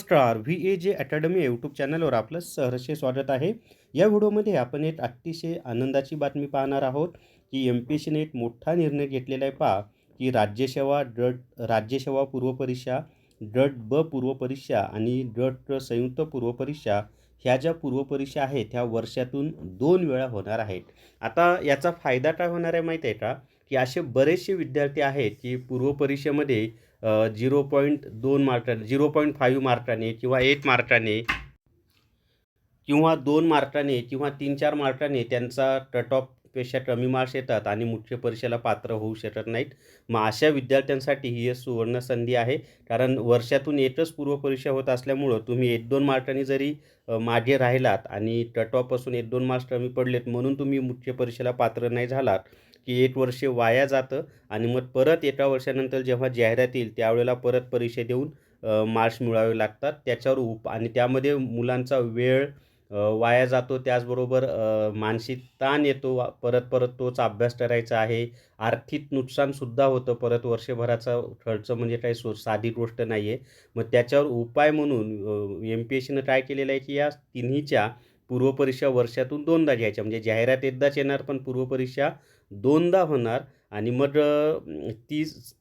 नमस्कार. VAJ academy YouTube चॅनलवर आपलं सहर्ष स्वागत आहे. या व्हिडिओमध्ये आपण एक अतिशय आनंदाची बातमी पाहणार आहोत की MPSCने एक मोठा निर्णय घेतलेला आहे. पहा की राज्यसेवा पूर्वपरीक्षा, DUT-B पूर्वपरीक्षा आणि DUT संयुक्त पूर्वपरीक्षा ह्या ज्या पूर्वपरीक्षा आहेत ह्या वर्षातून 2 वेळा होणार आहेत. आता याचा फायदा काय होणार आहे माहीत आहे का? की असे बरेचसे विद्यार्थी आहेत की पूर्वपरीक्षेमध्ये 0.2 मार्काने, 0.5 मार्काने किंवा 1 मार्काने किंवा 2 मार्काने किंवा 3-4 मार्काने त्यांचा कट ऑफपेक्षा कमी मार्क्स येतात आणि मुख्य परीक्षेला पात्र होऊ शकत नाहीत. मग अशा विद्यार्थ्यांसाठी ही एक सुवर्ण संधी आहे. कारण वर्षातून एकच पूर्वपरीक्षा होत असल्यामुळं तुम्ही 1-2 मार्कांनी जरी मागे राहिलात आणि कट ऑफपासून 1-2 मार्क्स कमी पडलेत म्हणून तुम्ही मुख्य परीक्षेला पात्र नाही झालात की 1 वर्ष वाया जातं आणि मग परत एका वर्षानंतर जेव्हा जाहिरात येईल त्यावेळेला परत परीक्षा देऊन मार्क्स मिळवावे लागतात. त्याच्यावर आणि त्यामध्ये मुलांचा वेळ वाया जातो. त्याचबरोबर मानसिक ताण येतो. परत तोच अभ्यास करायचा आहे. आर्थिक नुकसानसुद्धा होतं. परत वर्षभराचा खर्च म्हणजे काही साधी गोष्ट नाही आहे. मग त्याच्यावर उपाय म्हणून MPSCनं काय केलेलं आहे की या तिन्हीच्या पूर्वपरीक्षा वर्षातून 2दा घ्यायच्या. म्हणजे जाहिरात एकदाच येणार पण पूर्वपरीक्षा 2दा होणार आणि मग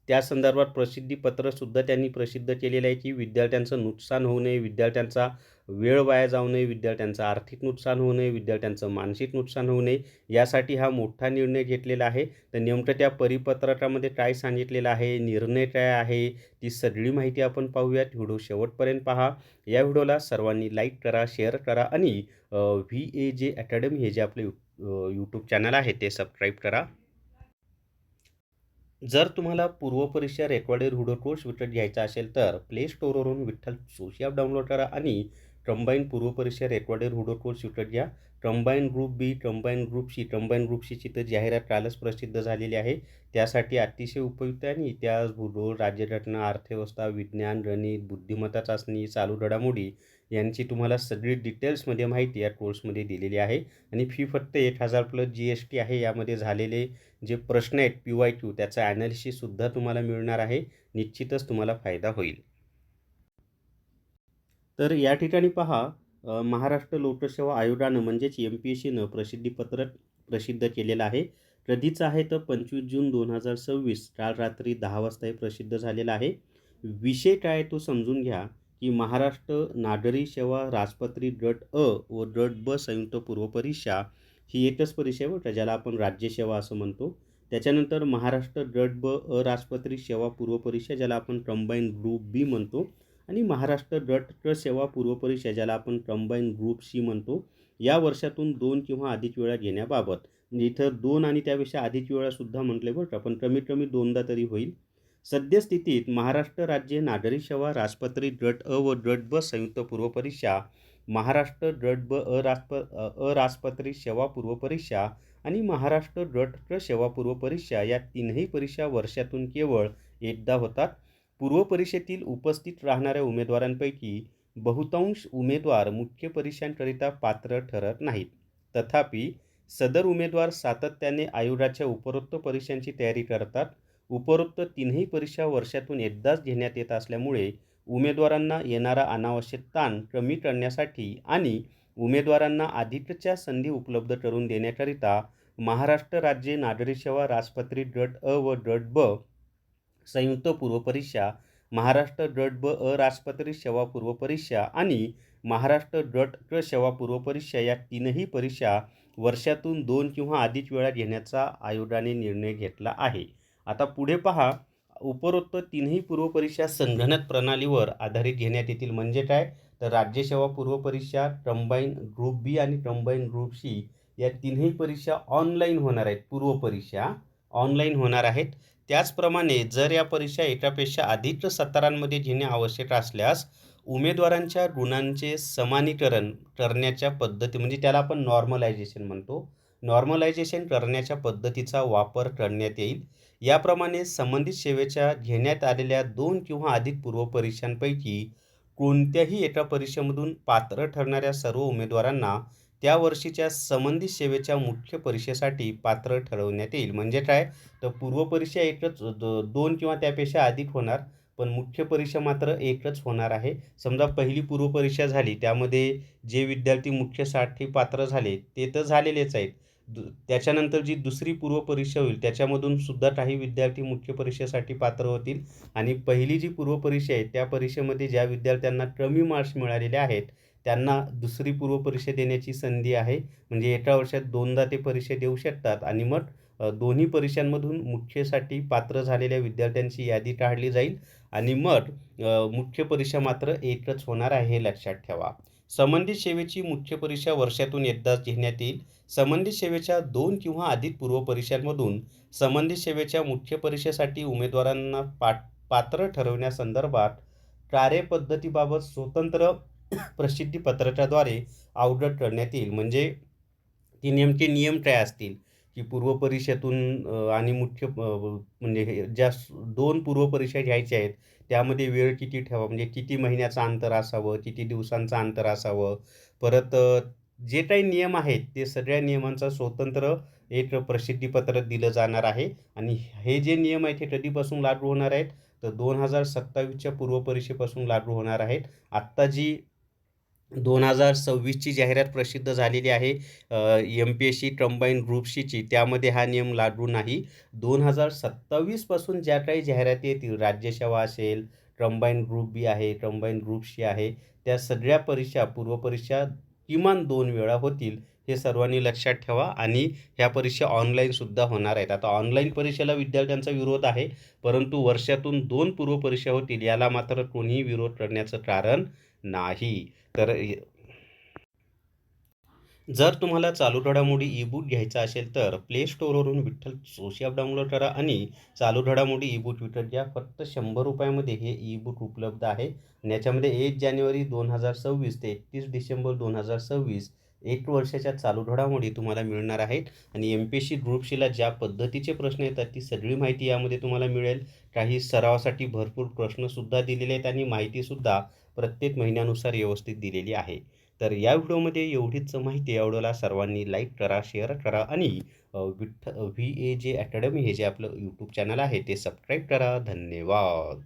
त्या संदर्भात प्रसिद्धीपत्रसुद्धा त्यांनी प्रसिद्ध केलेलं आहे की विद्यार्थ्यांचं नुकसान होऊ नये, विद्यार्थ्यांचा वेळ वाया जाऊ नये, विद्यार्थ्यांचं आर्थिक नुकसान होऊ नये, विद्यार्थ्यांचं मानसिक नुकसान होऊ नये, यासाठी हा मोठा निर्णय घेतलेला आहे. तर नेमकं त्या परिपत्रकामध्ये काय सांगितलेलं आहे, निर्णय काय आहे, ती सगळी माहिती आपण पाहूयात. व्हिडिओ शेवटपर्यंत पहा. या व्हिडिओला सर्वांनी लाईक करा, शेअर करा आणि VAJ अकॅडमी हे जे आपले यूट्यूब चॅनल आहे ते सबस्क्राईब करा. जर तुम्हाला पूर्वपरीक्षा रेकॉर्डेड व्हिडिओ कोर्स विकत घ्यायचा असेल तर प्ले स्टोअरवरून विठ्ठल जोशी ॲप डाउनलोड करा आणि कंबाईन पूर्वपरीक्षा रेकॉर्डेड व्हिडिओ कोर्स विकत घ्या. Combine group B, combine group C, combine group सीची तर जाहिरात कालच प्रसिद्ध झालेली आहे. त्यासाठी अतिशय उपयुक्त आणि इतिहास, भूगोल, राज्यघटना, अर्थव्यवस्था, विज्ञान, गणित, बुद्धिमत्ता चाचणी, चालू घडामोडी यांची तुम्हाला सगळी डिटेल्समध्ये माहिती या कोर्समध्ये दिलेली आहे आणि फी फक्त 1000 प्लस GST आहे. यामध्ये झालेले जे प्रश्न आहेत PYQ त्याचं ॲनालिसिससुद्धा तुम्हाला मिळणार आहे. निश्चितच तुम्हाला फायदा होईल. तर या ठिकाणी पहा महाराष्ट्र लोकसेवा आयोगानं म्हणजेच MPSCनं प्रसिद्धीपत्रक प्रसिद्ध केलेलं आहे. कधीचं आहे तर 25 जून 2026 काल रात्री 10 वाजता हे प्रसिद्ध झालेलं आहे. विषय काय तो समजून घ्या की महाराष्ट्र नागरी सेवा राजपत्रित गट अ व गट ब संयुक्त पूर्वपरीक्षा ही एकच परीक्षा आहे बरं का, ज्याला आपण राज्यसेवा असं म्हणतो. त्याच्यानंतर महाराष्ट्र गट ब अराजपत्रित सेवा पूर्वपरीक्षा ज्याला आपण कंबाईन ग्रुप बी म्हणतो आणि महाराष्ट्र गट सेवा पूर्वपरीक्षा ज्याला आपण कंबाईन ग्रुप सी म्हणतो. या वर्षातून 2 किंवा अधिक वेळा घेण्याबाबत, म्हणजे इथं 2 आणि त्यापेक्षा अधिक वेळासुद्धा म्हटले बरं का, पण कमीत कमी 2दा तरी होईल. सद्यस्थितीत महाराष्ट्र राज्य नागरी सेवा राजपत्रित गट अ व गट ब संयुक्त पूर्वपरीक्षा, महाराष्ट्र गट ब अराजपत्रित सेवा पूर्वपरीक्षा आणि महाराष्ट्र गट सेवा पूर्वपरीक्षा या तीनही परीक्षा वर्षातून केवळ एकदा होतात. पूर्वपरीक्षेतील उपस्थित राहणाऱ्या उमेदवारांपैकी बहुतांश उमेदवार मुख्य परीक्षांकरिता पात्र ठरत नाहीत. तथापि सदर उमेदवार सातत्याने आयोगाच्या उपरोक्त परीक्षांची तयारी करतात. उपरोक्त तीनही परीक्षा वर्षातून एकदाच घेण्यात येत असल्यामुळे उमेदवारांना येणारा अनावश्यक ताण कमी करण्यासाठी आणि उमेदवारांना अधिकच्या संधी उपलब्ध करून देण्याकरिता महाराष्ट्र राज्य नागरी सेवा राजपत्रित गट अ व गट ब संयुक्त पूर्वपरीक्षा, महाराष्ट्र गट ब अराजपत्रित सेवा पूर्वपरीक्षा आणि महाराष्ट्र गट सेवा पूर्वपरीक्षा या तीनही परीक्षा वर्षातून 2 किंवा अधिक वेळा घेण्याचा आयोगाने निर्णय घेतला आहे. आता पुढे पहा, उपरोक्त तीनही पूर्वपरीक्षा संगणक प्रणालीवर आधारित घेण्यात येतील. म्हणजे काय तर राज्यसेवा पूर्वपरीक्षा, कंबाईन ग्रुप बी आणि कंबाईन ग्रुप सी या तीनही परीक्षा ऑनलाईन होणार आहेत. पूर्वपरीक्षा ऑनलाईन होणार आहेत. त्याचप्रमाणे जर या परीक्षा एकापेक्षा अधिक सत्रांमध्ये घेणे आवश्यक असल्यास उमेदवारांच्या गुणांचे समानीकरण करण्याच्या पद्धती, म्हणजे त्याला आपण नॉर्मलायझेशन म्हणतो, नॉर्मलायझेशन करण्याच्या पद्धतीचा वापर करण्यात येईल. याप्रमाणे संबंधित सेवेच्या घेण्यात आलेल्या 2 किंवा अधिक पूर्वपरीक्षांपैकी कोणत्याही एका परीक्षेमधून पात्र ठरणाऱ्या सर्व उमेदवारांना त्या वर्षीच्या संबंधित सेवेच्या मुख्य परीक्षेसाठी पात्र ठरवण्यात येईल. म्हणजे काय तर पूर्वपरीक्षा एकच 2 किंवा त्यापेक्षा अधिक होणार, पण मुख्य परीक्षा मात्र एकच होणार आहे. समजा पहिली पूर्वपरीक्षा झाली, त्यामध्ये जे विद्यार्थी मुख्यसाठी पात्र झाले, ते तर झालेलेच आहेत. त्याच्यानंतर जी दुसरी पूर्वपरीक्षा होईल, त्याच्यामधून सुद्धा काही विद्यार्थी मुख्य परीक्षेसाठी पात्र होतील आणि पहिली जी पूर्वपरीक्षा आहे, त्या परीक्षेमध्ये ज्या विद्यार्थ्यांना कमी मार्क्स मिळालेले आहेत, त्यांना दुसरी पूर्वपरीक्षा देण्याची संधी आहे. म्हणजे एका वर्षात 2दा ते परीक्षा देऊ शकतात आणि मग दोन्ही परीक्षांमधून मुख्यसाठी पात्र झालेल्या विद्यार्थ्यांची यादी काढली जाईल आणि मग मुख्य परीक्षा मात्र एकच होणार आहे, हे लक्षात ठेवा. संबंधित सेवेची मुख्य परीक्षा वर्षातून एकदाच घेण्यात येईल. संबंधित सेवेच्या 2 किंवा अधिक पूर्वपरीक्षांमधून संबंधित सेवेच्या मुख्य परीक्षेसाठी उमेदवारांना पात्र ठरवण्यासंदर्भात कार्यपद्धतीबाबत स्वतंत्र प्रसिद्धीपत्रकाद्वारे अवगत करण्यात येईल. म्हणजे ती नेमके नियम काय असतील, की पूर्वपरीक्षेतून आणि मुख्य म्हणजे हे ज्या 2 पूर्वपरीक्षा घ्यायच्या आहेत, त्यामध्ये वेळ किती ठेवा, म्हणजे किती महिन्याचं अंतर असावं, किती दिवसांचं अंतर असावं. परत जे काही नियम आहेत, ते सगळ्या नियमांचा स्वतंत्र एक प्रसिद्धीपत्रक दिलं जाणार आहे आणि हे जे नियम आहेत, हे कधीपासून लागू होणार आहेत, तर 2027च्या पूर्वपरीक्षेपासून लागू होणार आहेत. आत्ता जी 2026ची जाहिरात प्रसिद्ध झालेली आहे एम-पी-एस-सी कंबाईन ग्रुप सीची, त्यामध्ये हा नियम लागू नाही. 2027 पासून ज्या काही जाहिराती येतील, राज्यसेवा असेल, कंबाईन ग्रुप बी आहे, कंबाईन ग्रुप सी आहे, त्या सगळ्या परीक्षा, पूर्वपरीक्षा किमान 2 वेळा होतील. हे सर्वांनी लक्षात ठेवा आणि ह्या परीक्षा ऑनलाईनसुद्धा होणार आहेत. आता ऑनलाईन परीक्षेला विद्यार्थ्यांचा विरोध आहे, परंतु वर्षातून 2 पूर्वपरीक्षा होतील, याला मात्र कोणीही विरोध करण्याचं कारण नाही. तर जर तुम्हाला चालू घडामोडी ई-बुक घ्यायचा असेल, तर प्ले स्टोअरवरून विठ्ठल जोशी ॲप डाउनलोड करा आणि चालू घडामोडी ई-बुक विकत घ्या. फक्त ₹100 हे ई-बुक उपलब्ध आहे आणि याच्यामध्ये 1 जानेवारी 2026 ते 31 डिसेंबर 2026 1 वर्षाच्या चालू घडामोडी तुम्हाला मिळणार आहेत आणि एम-पी-एस-सी ग्रुप सीला ज्या पद्धतीचे प्रश्न येतात, ती सगळी माहिती यामध्ये तुम्हाला मिळेल. काही सरावासाठी भरपूर प्रश्नसुद्धा दिलेले आहेत आणि माहितीसुद्धा प्रत्येक महिन्यानुसार व्यवस्थित दिलेली आहे. तर या व्हिडिओमध्ये एवढीच माहिती आवडला. सर्वांनी लाईक करा, शेअर करा आणि व्ही-ए-जे अकॅडमी हे जे आपलं यूट्यूब चॅनल आहे, ते सबस्क्राईब करा. धन्यवाद.